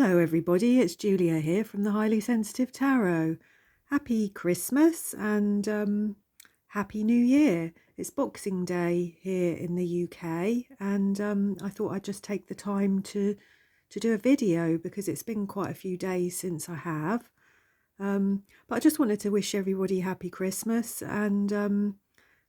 Hello everybody, it's Julia here from the Highly Sensitive Tarot. Happy Christmas and Happy New Year. It's Boxing Day here in the UK and I thought I'd just take the time to do a video because it's been quite a few days since I have. But I just wanted to wish everybody happy Christmas and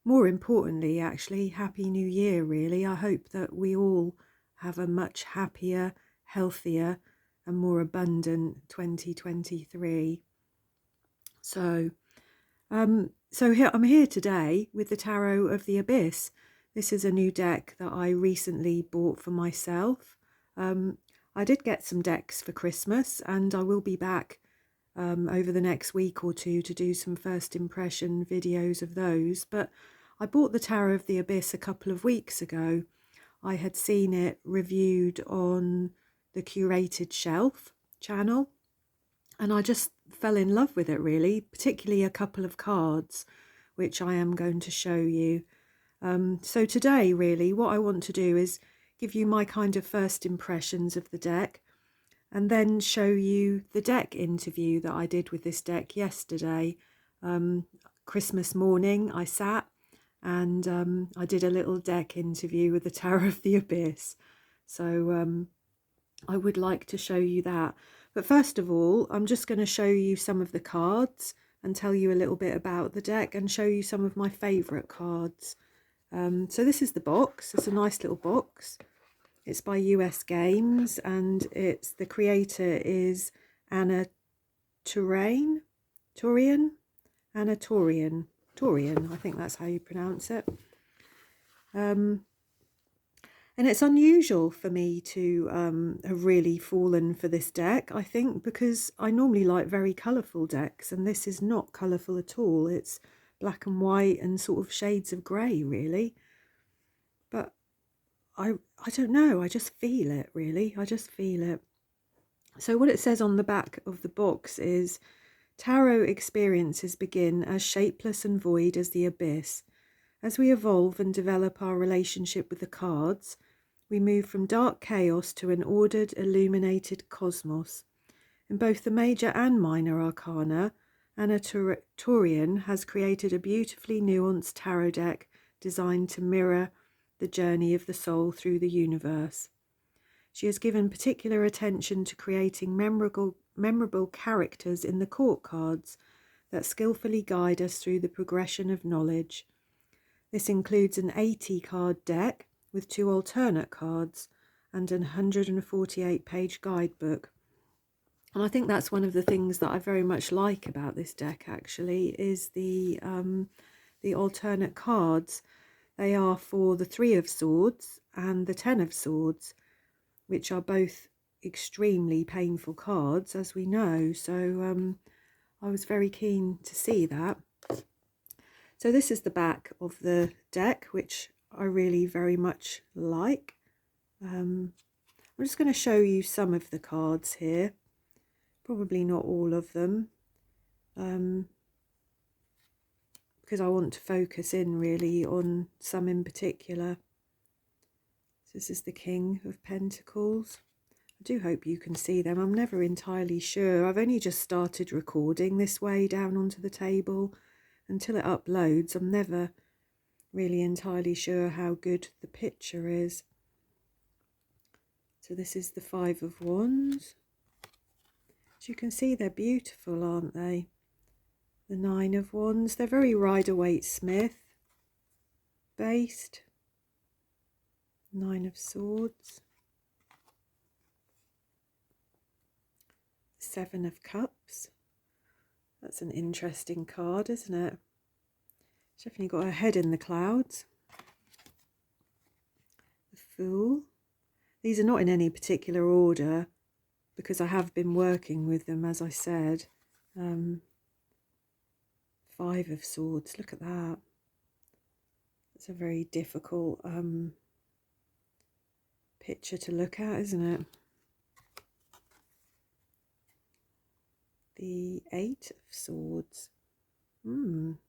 more importantly actually Happy New Year really. I hope that we all have a much happier, healthier and more abundant 2023. So here I'm here today with the Tarot of the Abyss. This is a new deck that I recently bought for myself. I did get some decks for Christmas and I will be back over the next week or two to do some first impression videos of those, but I bought the Tarot of the Abyss a couple of weeks ago. I had seen it reviewed on the Curated Shelf channel and I just fell in love with it really, particularly a couple of cards which I am going to show you. So today really what I want to do is give you my kind of first impressions of the deck and then show you the deck interview that I did with this deck yesterday. Christmas morning I sat and I did a little deck interview with the Tarot of the Abyss. So I would like to show you that. But first of all, I'm just going to show you some of the cards and tell you a little bit about the deck and show you some of my favourite cards. So this is the box. It's a nice little box. It's by US Games and the creator is Anna Torian, I think that's how you pronounce it. And it's unusual for me to have really fallen for this deck, I think, because I normally like very colourful decks and this is not colourful at all. It's black and white and sort of shades of grey, really. But I don't know, I just feel it, really. I just feel it. So what it says on the back of the box is, tarot experiences begin as shapeless and void as the abyss. As we evolve and develop our relationship with the cards, we move from dark chaos to an ordered, illuminated cosmos. In both the major and minor arcana, Anna Torian has created a beautifully nuanced tarot deck designed to mirror the journey of the soul through the universe. She has given particular attention to creating memorable characters in the court cards that skillfully guide us through the progression of knowledge. This includes an 80-card deck with 2 alternate cards and an 148-page guidebook. And I think that's one of the things that I very much like about this deck, actually, is the alternate cards. They are for the 3 of Swords and the 10 of Swords, which are both extremely painful cards, as we know. So I was very keen to see that. So this is the back of the deck, which I really very much like. I'm just going to show you some of the cards here, probably not all of them, because I want to focus in really on some in particular. So this is the King of Pentacles. I do hope you can see them. I'm never entirely sure. I've only just started recording this way down onto the table. Until it uploads, I'm never really entirely sure how good the picture is. So this is the 5 of Wands. As you can see, they're beautiful, aren't they? The 9 of Wands. They're very Rider-Waite-Smith based. 9 of Swords. 7 of Cups. That's an interesting card, isn't it? It's definitely got her head in the clouds. The Fool. These are not in any particular order because I have been working with them, as I said. 5 of Swords. Look at that. It's a very difficult picture to look at, isn't it? The 8 of Swords.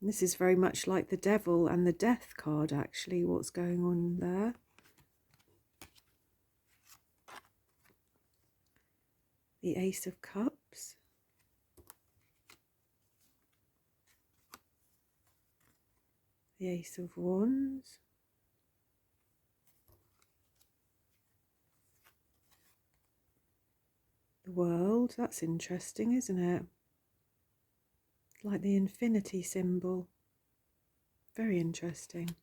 This is very much like the Devil and the Death card, actually, what's going on there. the Ace of Cups, the Ace of Wands, the World. That's interesting, isn't it? Like the infinity symbol. Very interesting.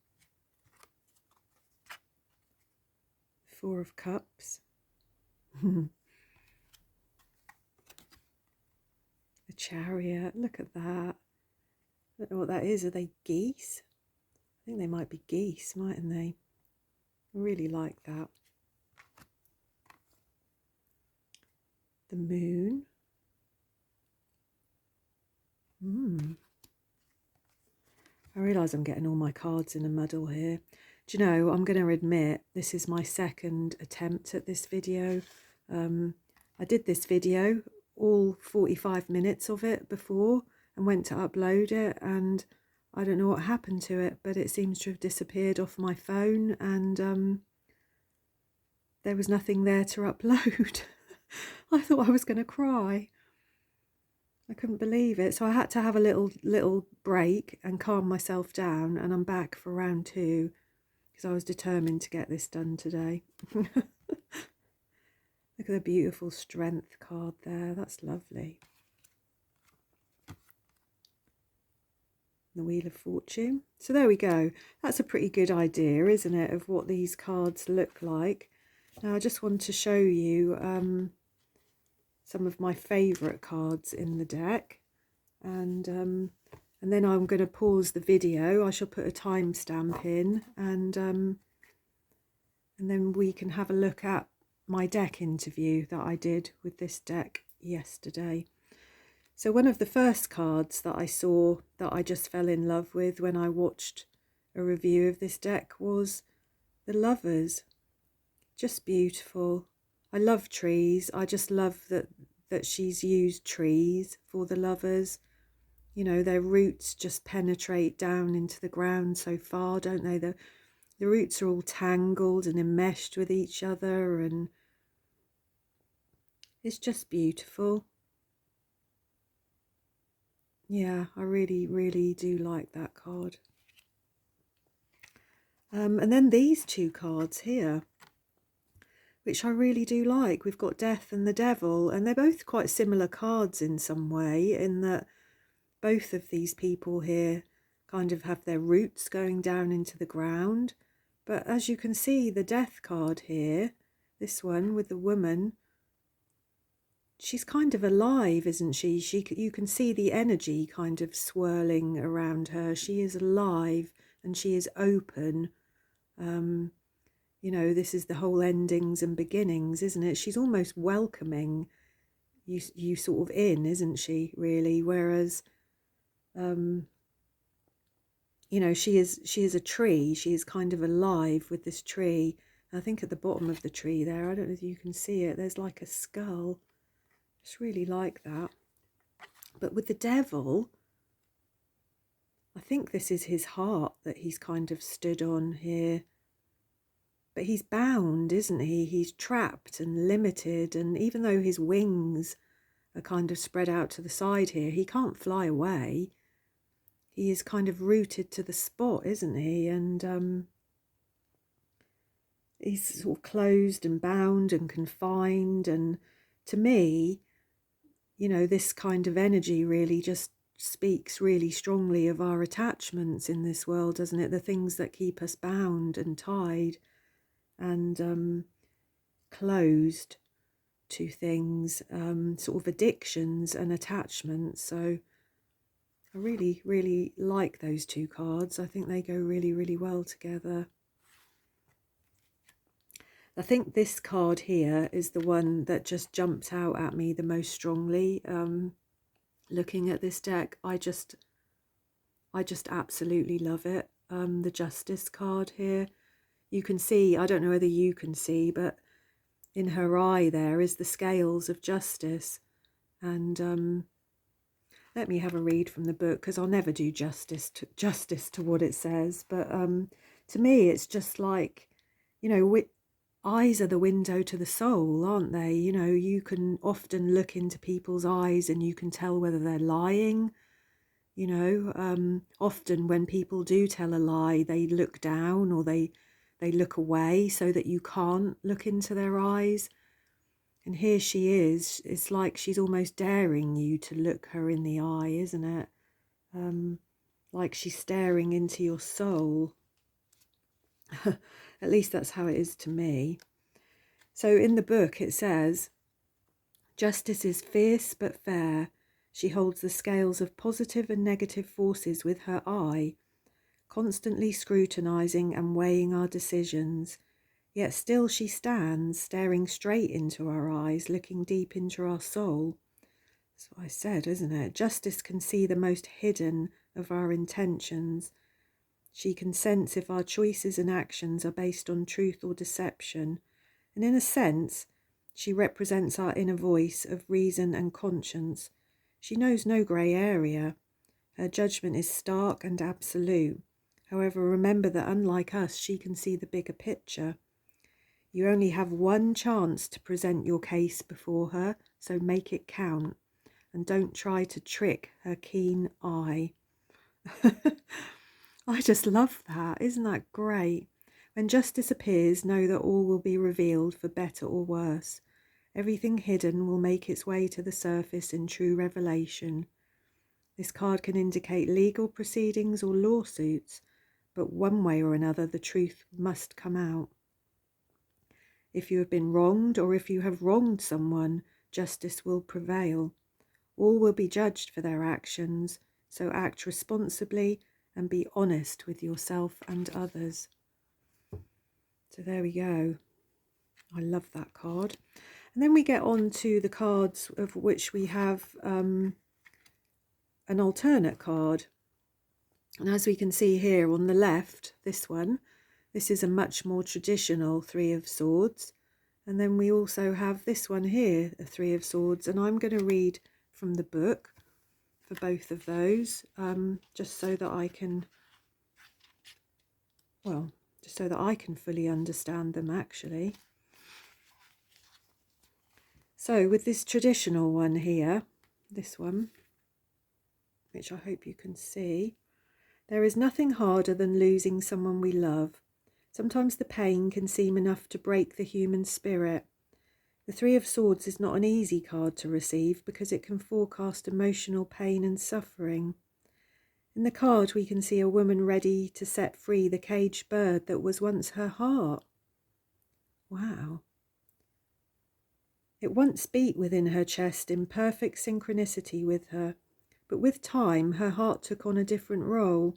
Four of Cups. The Chariot. Look at that. I don't know what that is. Are they geese? I think they might be geese, mightn't they? I really like that. The Moon. I realise I'm getting all my cards in a muddle here. Do you know, I'm going to admit this is my second attempt at this video. I did this video, all 45 minutes of it before, and went to upload it, and I don't know what happened to it, but it seems to have disappeared off my phone, and there was nothing there to upload. I thought I was going to cry. I couldn't believe it. So I had to have a little break and calm myself down, and I'm back for round 2 because I was determined to get this done today. Look at the beautiful Strength card there. That's lovely. The Wheel of Fortune. So there we go. That's a pretty good idea, isn't it, of what these cards look like. Now I just want to show you some of my favourite cards in the deck, and then I'm going to pause the video. I shall put a timestamp in, and then we can have a look at my deck interview that I did with this deck yesterday. So one of the first cards that I saw that I just fell in love with when I watched a review of this deck was the Lovers. Just beautiful. I love trees. I just love that she's used trees for the Lovers. You know, their roots just penetrate down into the ground so far, don't they? The roots are all tangled and enmeshed with each other, and it's just beautiful. Yeah, I really, really do like that card. And then these two cards here, which I really do like. We've got Death and the Devil, and they're both quite similar cards in some way, in that both of these people here kind of have their roots going down into the ground. But as you can see, the Death card here, this one with the woman, she's kind of alive, isn't she? You can see the energy kind of swirling around her. She is alive and she is open. You know, this is the whole endings and beginnings, isn't it? She's almost welcoming you sort of in, isn't she, really? Whereas, you know, she is a tree. She is kind of alive with this tree. I think at the bottom of the tree there, I don't know if you can see it, there's like a skull. Just really like that. But with the Devil, I think this is his heart that he's kind of stood on here. But he's bound, isn't he? He's trapped and limited, and even though his wings are kind of spread out to the side here, he can't fly away. He is kind of rooted to the spot, isn't he? And he's sort of closed and bound and confined. And to me, you know, this kind of energy really just speaks really strongly of our attachments in this world, doesn't it? The things that keep us bound and tied and closed to things, sort of addictions and attachments. So I really, really like those two cards. I think they go really, really well together. I think this card here is the one that just jumped out at me the most strongly. Looking at this deck, I just absolutely love it. The Justice card here. You can see, I don't know whether you can see, but in her eye there is the scales of justice. And let me have a read from the book, because I'll never do justice to what it says. But to me, it's just like, you know, eyes are the window to the soul, aren't they? You know, you can often look into people's eyes and you can tell whether they're lying. You know, often when people do tell a lie, they look down or they look away so that you can't look into their eyes. And here she is. It's like she's almost daring you to look her in the eye, isn't it? Like she's staring into your soul. At least that's how it is to me. So in the book it says, justice is fierce but fair. She holds the scales of positive and negative forces with her eye, constantly scrutinizing and weighing our decisions. Yet still she stands, staring straight into our eyes, looking deep into our soul. That's what I said, isn't it? Justice can see the most hidden of our intentions. She can sense if our choices and actions are based on truth or deception. And in a sense, she represents our inner voice of reason and conscience. She knows no grey area. Her judgment is stark and absolute. However, remember that unlike us, she can see the bigger picture. You only have one chance to present your case before her, so make it count. And don't try to trick her keen eye. I just love that. Isn't that great? When justice appears, know that all will be revealed for better or worse. Everything hidden will make its way to the surface in true revelation. This card can indicate legal proceedings or lawsuits, but one way or another the truth must come out. If you have been wronged or if you have wronged someone, justice will prevail. All will be judged for their actions, so act responsibly and be honest with yourself and others. So there we go. I love that card. And then we get on to the cards of which we have an alternate card. And as we can see here on the left, this one, this is a much more traditional Three of Swords. And then we also have this one here, a Three of Swords. And I'm going to read from the book for both of those, just so that I can, well, just so that I can fully understand them actually. So with this traditional one here, this one, which I hope you can see, there is nothing harder than losing someone we love. Sometimes the pain can seem enough to break the human spirit. The Three of Swords is not an easy card to receive because it can forecast emotional pain and suffering. In the card we can see a woman ready to set free the caged bird that was once her heart. Wow. It once beat within her chest in perfect synchronicity with her, but with time her heart took on a different role.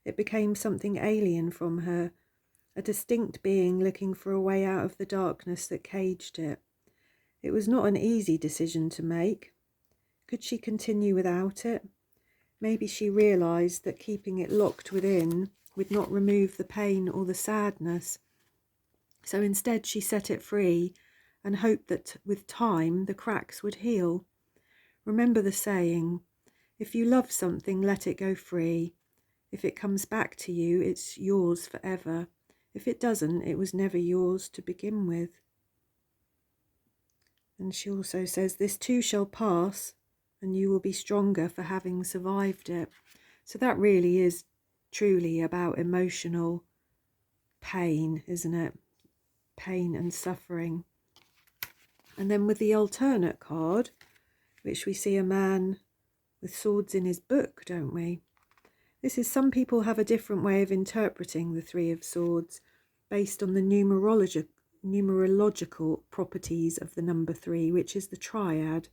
It became something alien from her, a distinct being looking for a way out of the darkness that caged it. It was not an easy decision to make. Could she continue without it? Maybe she realised that keeping it locked within would not remove the pain or the sadness. So instead she set it free and hoped that with time the cracks would heal. Remember the saying, if you love something, let it go free. If it comes back to you, it's yours forever. If it doesn't, it was never yours to begin with. And she also says, this too shall pass, and you will be stronger for having survived it. So that really is truly about emotional pain, isn't it? Pain and suffering. And then with the alternate card, which we see a man with swords in his book, don't we? This is, some people have a different way of interpreting the Three of Swords based on the numerological properties of the number 3, which is the triad.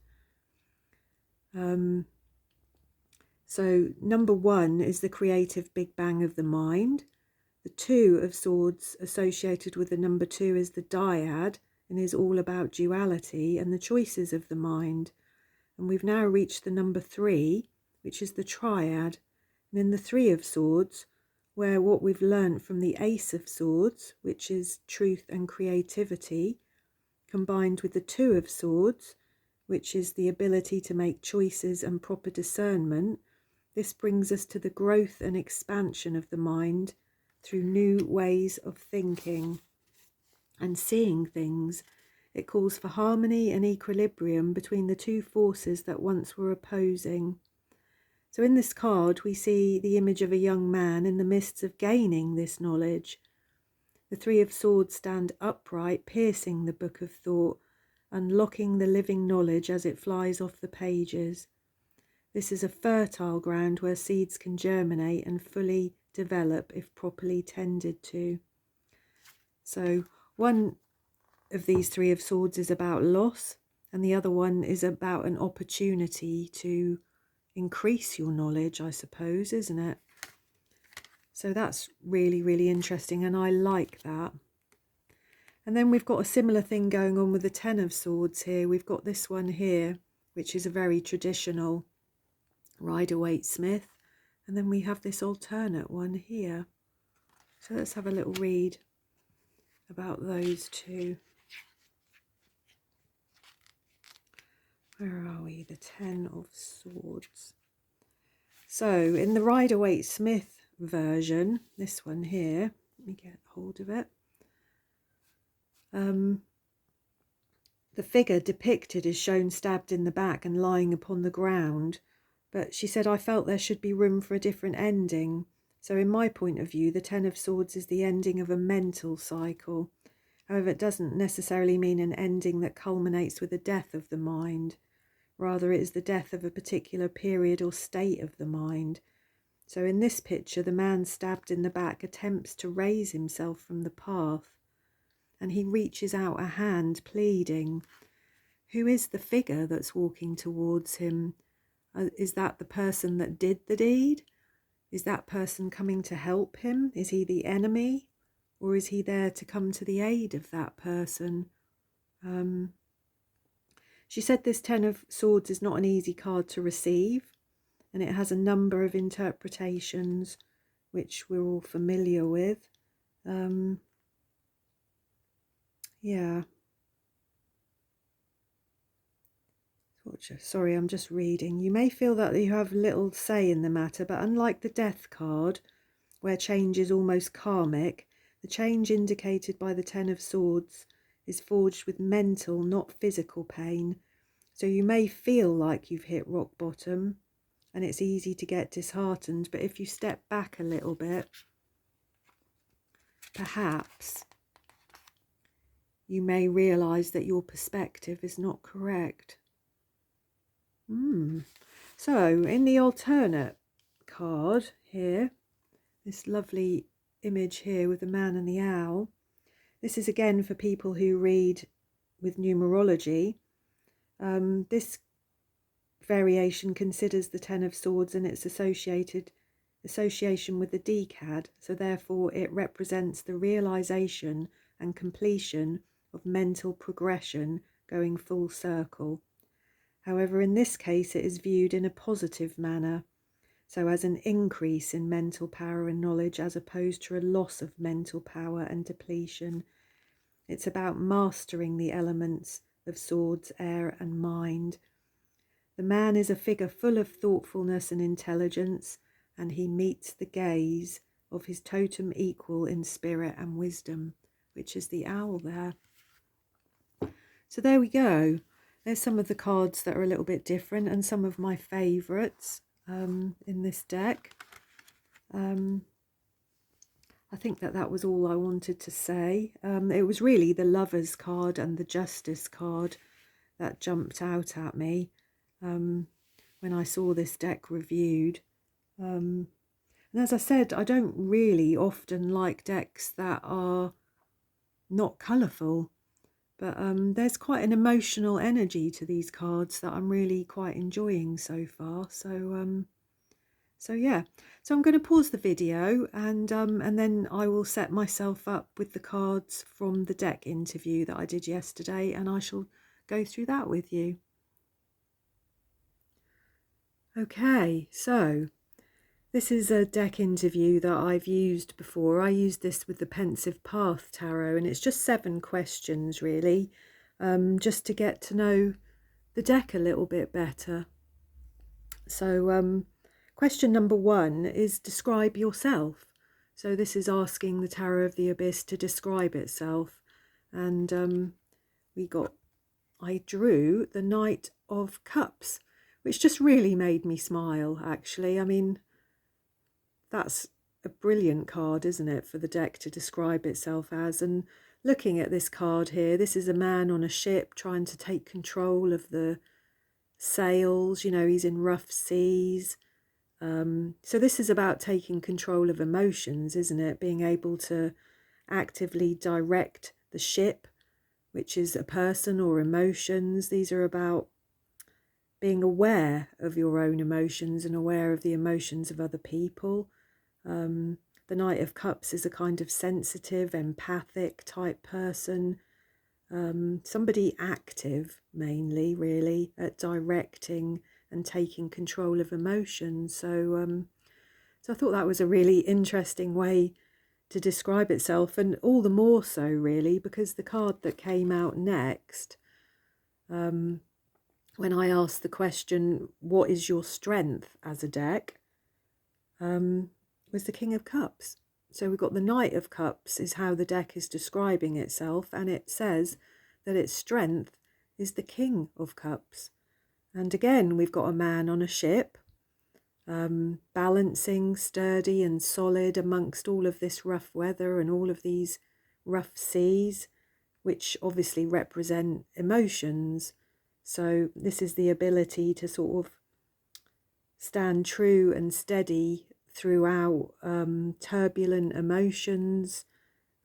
So number 1 is the creative big bang of the mind. The 2 of Swords associated with the number 2 is the dyad and is all about duality and the choices of the mind. And we've now reached the number 3, which is the triad. And in the 3 of Swords, where what we've learned from the Ace of Swords, which is truth and creativity, combined with the 2 of Swords, which is the ability to make choices and proper discernment, this brings us to the growth and expansion of the mind through new ways of thinking. and seeing things. It calls for harmony and equilibrium between the two forces that once were opposing. So in this card, we see the image of a young man in the midst of gaining this knowledge. The Three of Swords stand upright, piercing the book of thought, unlocking the living knowledge as it flies off the pages. This is a fertile ground where seeds can germinate and fully develop if properly tended to. So one of these Three of Swords is about loss, and the other one is about an opportunity to increase your knowledge, I suppose, isn't it? So that's really, really interesting, and I like that. And then we've got a similar thing going on with the Ten of Swords here. We've got this one here, which is a very traditional Rider-Waite-Smith, and then we have this alternate one here. So let's have a little read about those two. Where are we? The Ten of Swords. So in the Rider-Waite-Smith version, this one here, let me get hold of it. The figure depicted is shown stabbed in the back and lying upon the ground, but she said, I felt there should be room for a different ending. So in my point of view, the Ten of Swords is the ending of a mental cycle. However, it doesn't necessarily mean an ending that culminates with the death of the mind. Rather, it is the death of a particular period or state of the mind. So in this picture, the man stabbed in the back attempts to raise himself from the path, and he reaches out a hand, pleading. Who is the figure that's walking towards him? Is that the person that did the deed? Is that person coming to help him? Is he the enemy? Or is he there to come to the aid of that person? She said this Ten of Swords is not an easy card to receive, and it has a number of interpretations, which we're all familiar with. Yeah. Sorry, I'm just reading. You may feel that you have little say in the matter, but unlike the Death card, where change is almost karmic, the change indicated by the Ten of Swords is forged with mental, not physical pain. So you may feel like you've hit rock bottom, and it's easy to get disheartened, but if you step back a little bit, perhaps you may realise that your perspective is not correct. So in the alternate card here, this lovely image here with the man and the owl, this is again for people who read with numerology. This variation considers the Ten of Swords and its association with the decad, so therefore it represents the realization and completion of mental progression going full circle. However, in this case, it is viewed in a positive manner, so as an increase in mental power and knowledge as opposed to a loss of mental power and depletion. It's about mastering the elements of swords, air and mind. The man is a figure full of thoughtfulness and intelligence, and he meets the gaze of his totem equal in spirit and wisdom, which is the owl there. So there we go. There's some of the cards that are a little bit different and some of my favourites in this deck. I think that was all I wanted to say. It was really the Lovers card and the Justice card that jumped out at me when I saw this deck reviewed. And as I said, I don't really often like decks that are not colourful. But there's quite an emotional energy to these cards that I'm really quite enjoying so far. So yeah. So I'm going to pause the video and then I will set myself up with the cards from the deck interview that I did yesterday, and I shall go through that with you. Okay, so this is a deck interview that I've used before. I used this with the Pensive Path Tarot, and it's just 7 questions really, just to get to know the deck a little bit better. So question number 1 is describe yourself. So this is asking the Tarot of the Abyss to describe itself. and I drew the Knight of Cups, which just really made me smile, actually. I mean, that's a brilliant card, isn't it, for the deck to describe itself as. And looking at this card here, this is a man on a ship trying to take control of the sails. You know, he's in rough seas. So this is about taking control of emotions, isn't it? Being able to actively direct the ship, which is a person or emotions. These are about being aware of your own emotions and aware of the emotions of other people. The Knight of Cups is a kind of sensitive, empathic type person. Somebody active, mainly, really, at directing and taking control of emotions. So I thought that was a really interesting way to describe itself, and all the more so, really, because the card that came out next, when I asked the question, what is your strength as a deck, was the King of Cups. So we've got the Knight of Cups is how the deck is describing itself, and it says that its strength is the King of Cups. And again, we've got a man on a ship, balancing, sturdy and solid amongst all of this rough weather and all of these rough seas, which obviously represent emotions. So this is the ability to sort of stand true and steady throughout turbulent emotions,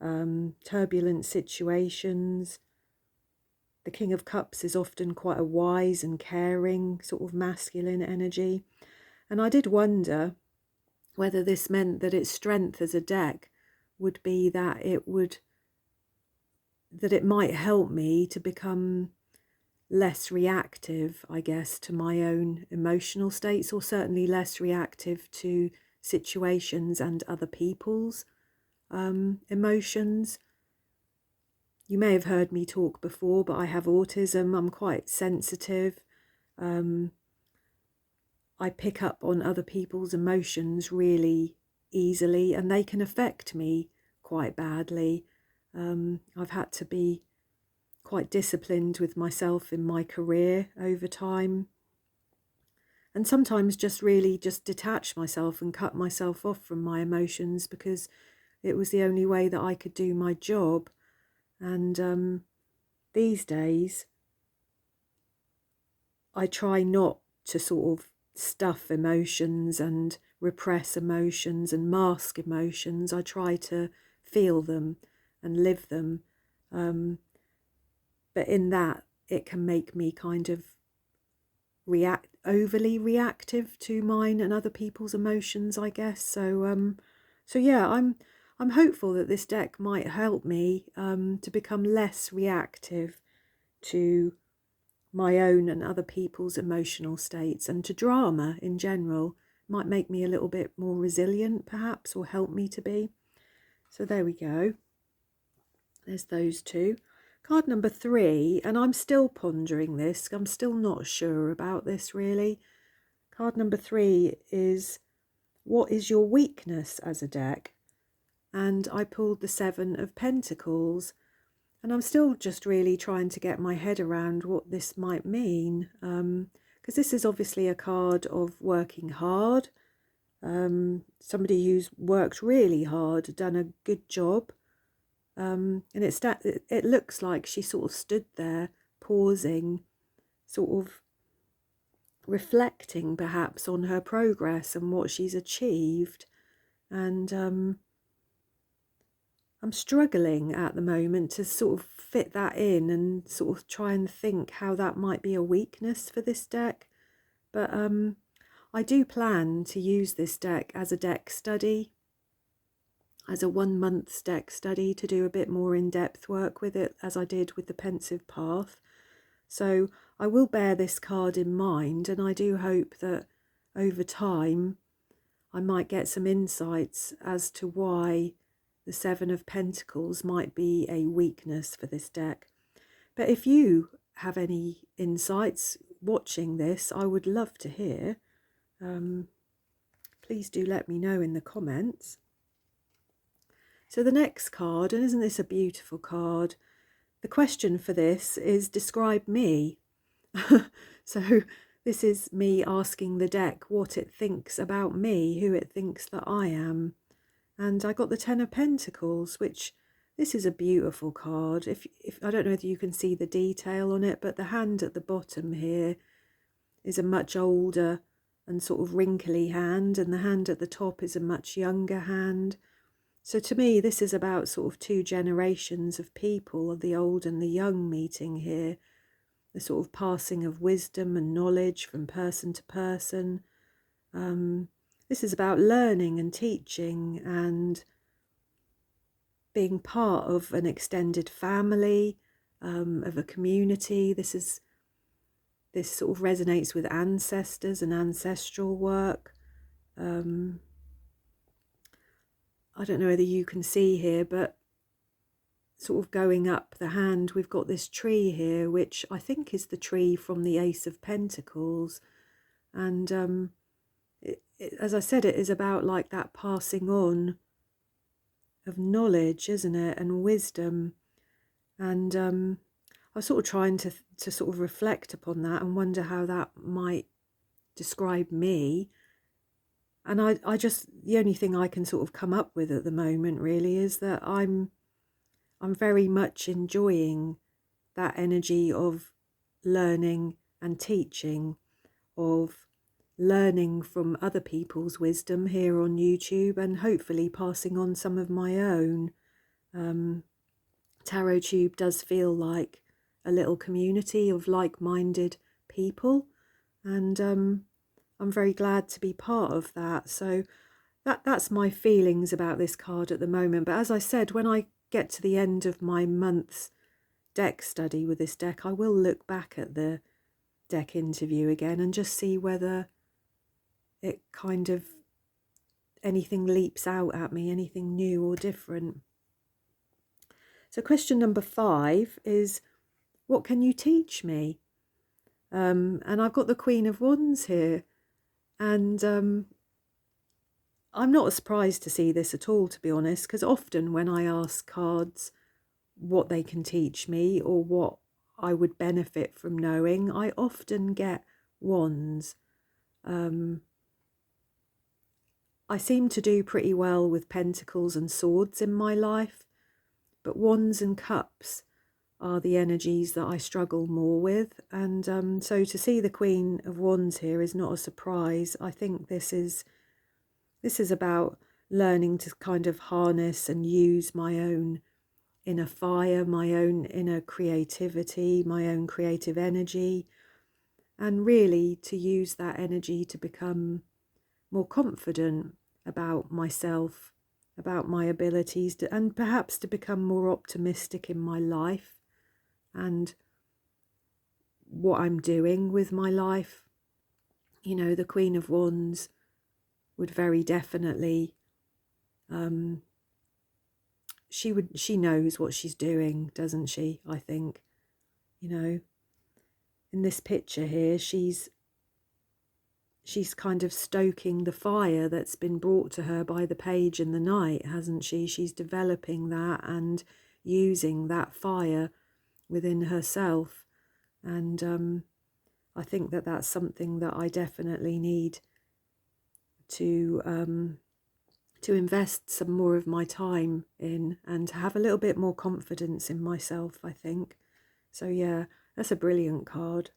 turbulent situations. The King of Cups is often quite a wise and caring sort of masculine energy. And I did wonder whether this meant that its strength as a deck would be that it might help me to become less reactive, I guess, to my own emotional states, or certainly less reactive to situations and other people's emotions. You may have heard me talk before, but I have autism. I'm quite sensitive. I pick up on other people's emotions really easily, and they can affect me quite badly. I've had to be quite disciplined with myself in my career over time, and sometimes just really just detach myself and cut myself off from my emotions, because it was the only way that I could do my job. And these days I try not to sort of stuff emotions and repress emotions and mask emotions. I try to feel them and live them. But in that, it can make me kind of overly reactive to mine and other people's emotions, I guess. So yeah, I'm hopeful that this deck might help me to become less reactive to my own and other people's emotional states, and to drama in general. Might make me a little bit more resilient, perhaps, or help me to be. So there we go. There's those two. Card number 3, and I'm still pondering this. I'm still not sure about this, really. Card number 3 is, what is your weakness as a deck? And I pulled the 7 of Pentacles. And I'm still just really trying to get my head around what this might mean, because this is obviously a card of working hard, somebody who's worked really hard, done a good job, and it looks like she sort of stood there pausing, sort of reflecting perhaps on her progress and what she's achieved. And I'm struggling at the moment to sort of fit that in and sort of try and think how that might be a weakness for this deck. But I do plan to use this deck as a deck study, as a 1 month deck study, to do a bit more in-depth work with it, as I did with the Pensive Path. So I will bear this card in mind, and I do hope that over time I might get some insights as to why the 7 of Pentacles might be a weakness for this deck. But if you have any insights watching this, I would love to hear. Please do let me know in the comments. So the next card, and isn't this a beautiful card? the question for this is describe me. So this is me asking the deck what it thinks about me, who it thinks that I am. And I got the Ten of Pentacles, which this is a beautiful card. If I don't know whether you can see the detail on it, but the hand at the bottom here is a much older and sort of wrinkly hand, and the hand at the top is a much younger hand. So to me, this is about sort of two generations of people, of the old and the young meeting here, the sort of passing of wisdom and knowledge from person to person. This is about learning and teaching and being part of an extended family, of a community. This sort of resonates with ancestors and ancestral work. I don't know whether you can see here, but sort of going up the hand, we've got this tree here, which I think is the tree from the Ace of Pentacles. And as I said, it is about like that passing on of knowledge, isn't it, and wisdom. And I was sort of trying to sort of reflect upon that and wonder how that might describe me. And I just, the only thing I can sort of come up with at the moment really is that I'm very much enjoying that energy of learning and teaching, of learning from other people's wisdom here on YouTube, and hopefully passing on some of my own. TarotTube does feel like a little community of like-minded people, and I'm very glad to be part of that. So that's my feelings about this card at the moment. But as I said, when I get to the end of my month's deck study with this deck, I will look back at the deck interview again and just see whether it kind of, anything leaps out at me, anything new or different. So question number 5 is, what can you teach me? And I've got the Queen of Wands here, and I'm not surprised to see this at all, to be honest, because often when I ask cards what they can teach me or what I would benefit from knowing, I often get wands. I seem to do pretty well with pentacles and swords in my life, but wands and cups are the energies that I struggle more with. And so to see the Queen of Wands here is not a surprise. I think this is about learning to kind of harness and use my own inner fire, my own inner creativity, my own creative energy, and really to use that energy to become more confident about myself, about my abilities, and perhaps to become more optimistic in my life and what I'm doing with my life. You know, the Queen of Wands would very definitely, she knows what she's doing, doesn't she? I think, you know, in this picture here, she's kind of stoking the fire that's been brought to her by the Page and the Knight, hasn't she? She's developing that and using that fire within herself. And I think that that's something that I definitely need to invest some more of my time in, and to have a little bit more confidence in myself, I think. So yeah, that's a brilliant card.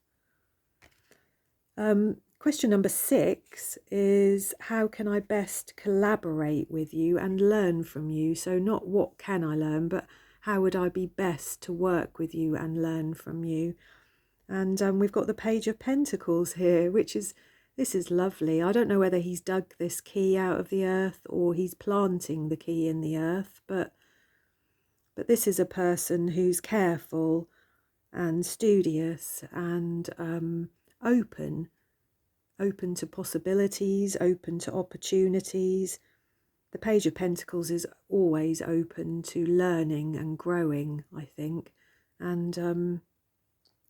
Question number 6 is, how can I best collaborate with you and learn from you? So not what can I learn, but how would I be best to work with you and learn from you? And we've got the Page of Pentacles here, this is lovely. I don't know whether he's dug this key out of the earth or he's planting the key in the earth, but this is a person who's careful and studious and open to possibilities, open to opportunities. The Page of Pentacles is always open to learning and growing, I think. And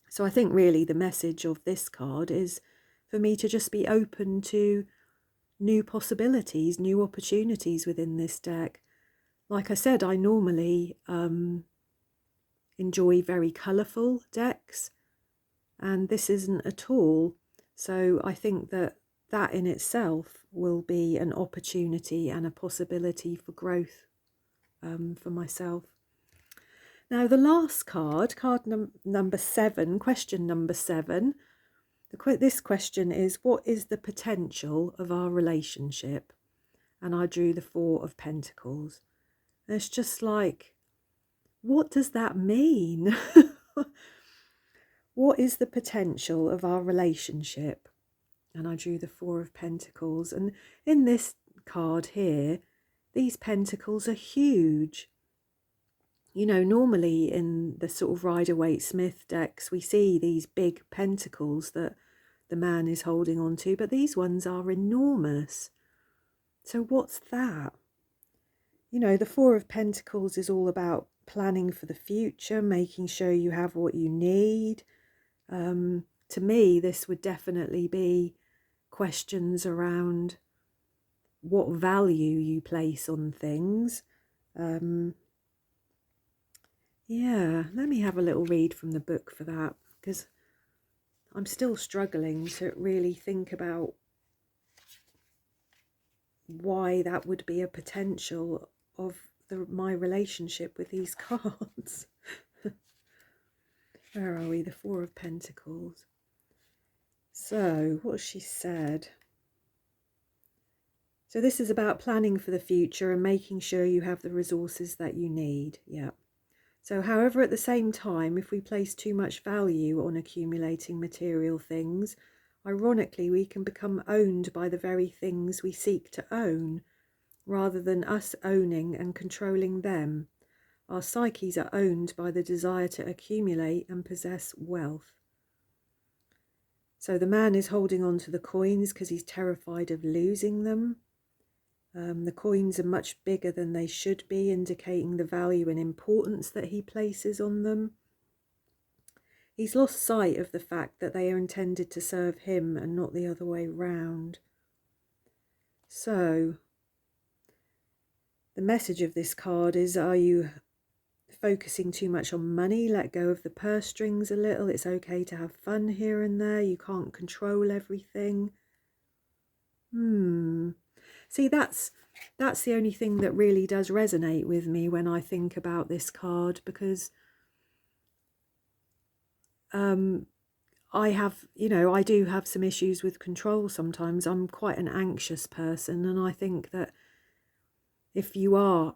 so I think really the message of this card is for me to just be open to new possibilities, new opportunities within this deck. Like I said, I normally enjoy very colourful decks, and this isn't at all. So I think that that in itself will be an opportunity and a possibility for growth for myself. Now the last card, number 7, question number 7, this question is, what is the potential of our relationship? And I drew the 4 of Pentacles. And it's just like, what does that mean? What is the potential of our relationship? And I drew the 4 of Pentacles. And in this card here, these pentacles are huge. You know, normally in the sort of Rider-Waite-Smith decks, we see these big pentacles that the man is holding on to, but these ones are enormous. So what's that? You know, the 4 of Pentacles is all about planning for the future, making sure you have what you need. To me, this would definitely be questions around what value you place on things. Yeah, let me have a little read from the book for that, because I'm still struggling to really think about why that would be a potential of my relationship with these cards. Where are we? The 4 of Pentacles. So, what she said. So this is about planning for the future and making sure you have the resources that you need. Yeah. So, however, at the same time, if we place too much value on accumulating material things, ironically, we can become owned by the very things we seek to own, rather than us owning and controlling them. Our psyches are owned by the desire to accumulate and possess wealth. So the man is holding on to the coins because he's terrified of losing them. The coins are much bigger than they should be, indicating the value and importance that he places on them. He's lost sight of the fact that they are intended to serve him and not the other way round. So the message of this card is, are you focusing too much on money? Let go of the purse strings a little. It's okay to have fun here and there. You can't control everything. See, that's the only thing that really does resonate with me when I think about this card, because I have, you know, I do have some issues with control sometimes. I'm quite an anxious person, and I think that if you are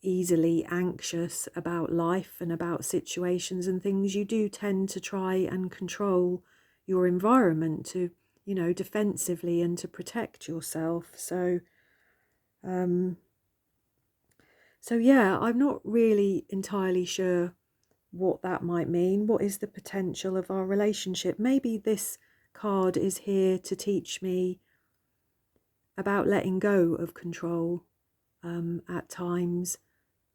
easily anxious about life and about situations and things, you do tend to try and control your environment to, you know, defensively and to protect yourself. So yeah, I'm not really entirely sure what that might mean. What is the potential of our relationship? Maybe this card is here to teach me about letting go of control at times,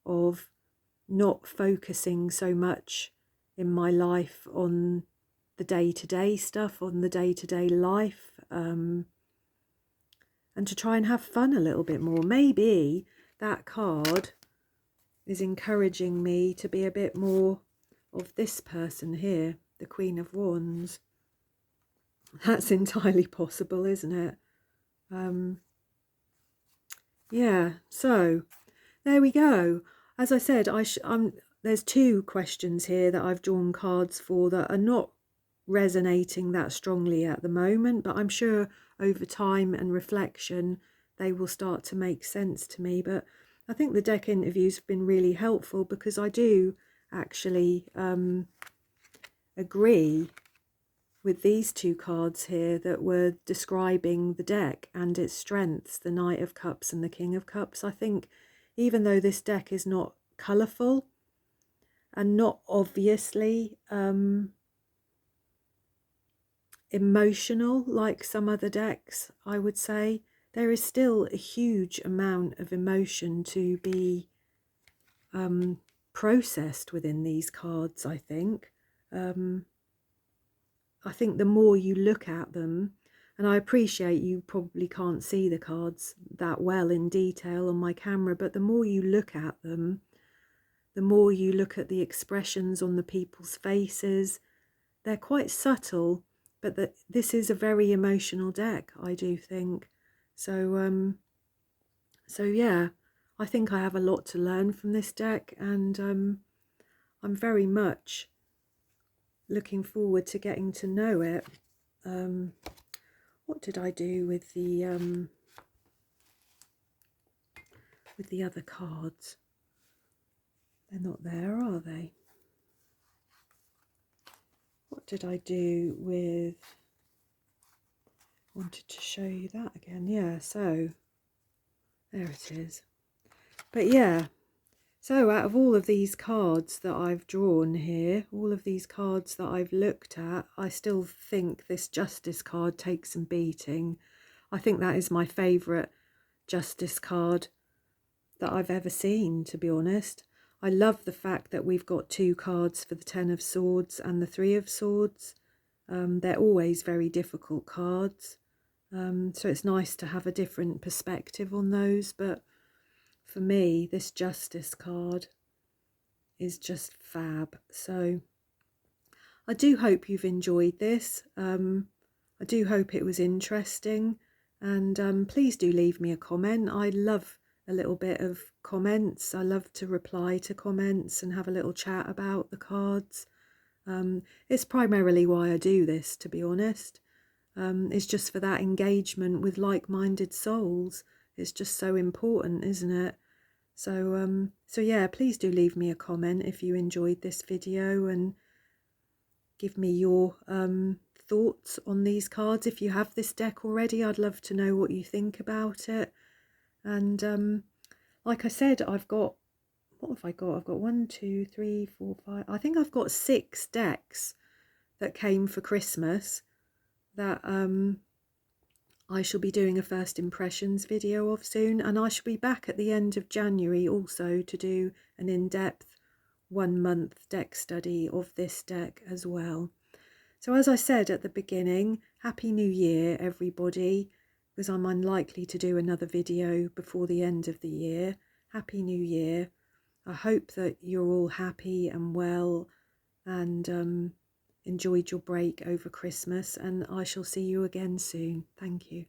of not focusing so much in my life on the day-to-day stuff, on the day-to-day life, and to try and have fun a little bit more. Maybe that card is encouraging me to be a bit more of this person here, the Queen of Wands. That's entirely possible, isn't it? Yeah, so there we go. As I said, there's 2 questions here that I've drawn cards for that are not resonating that strongly at the moment, but I'm sure over time and reflection they will start to make sense to me. But I think the deck interviews have been really helpful, because I do actually agree with these 2 cards here that were describing the deck and its strengths, the Knight of Cups and the King of Cups. I think even though this deck is not colourful and not obviously emotional like some other decks, I would say, there is still a huge amount of emotion to be processed within these cards, I think. I think the more you look at them, and I appreciate you probably can't see the cards that well in detail on my camera, but the more you look at them, the more you look at the expressions on the people's faces, they're quite subtle, but this is a very emotional deck, I do think. So yeah, I think I have a lot to learn from this deck, and I'm very much looking forward to getting to know it. What did I do with the other cards? They're not there, are they? What did I do with... Wanted to show you that again. Yeah, so there it is. But yeah, so out of all of these cards that I've drawn here, all of these cards that I've looked at, I still think this Justice card takes some beating. I think that is my favourite Justice card that I've ever seen, to be honest. I love the fact that we've got 2 cards for the Ten of Swords and the Three of Swords. They're always very difficult cards. So it's nice to have a different perspective on those, but for me, this Justice card is just fab. So I do hope you've enjoyed this. I do hope it was interesting, and please do leave me a comment. I love a little bit of comments. I love to reply to comments and have a little chat about the cards. It's primarily why I do this, to be honest. It's just for that engagement with like-minded souls. It's just so important, isn't it? So yeah, please do leave me a comment if you enjoyed this video, and give me your thoughts on these cards. If you have this deck already, I'd love to know what you think about it. And like I said, I've got, what have I got? I've got 1, 2, 3, 4, 5. I think I've got 6 decks that came for Christmas that I shall be doing a first impressions video of soon, and I shall be back at the end of January also to do an in-depth 1-month deck study of this deck as well. So as I said at the beginning, Happy New Year everybody, because I'm unlikely to do another video before the end of the year. Happy New Year. I hope that you're all happy and well, and enjoyed your break over Christmas, and I shall see you again soon. Thank you.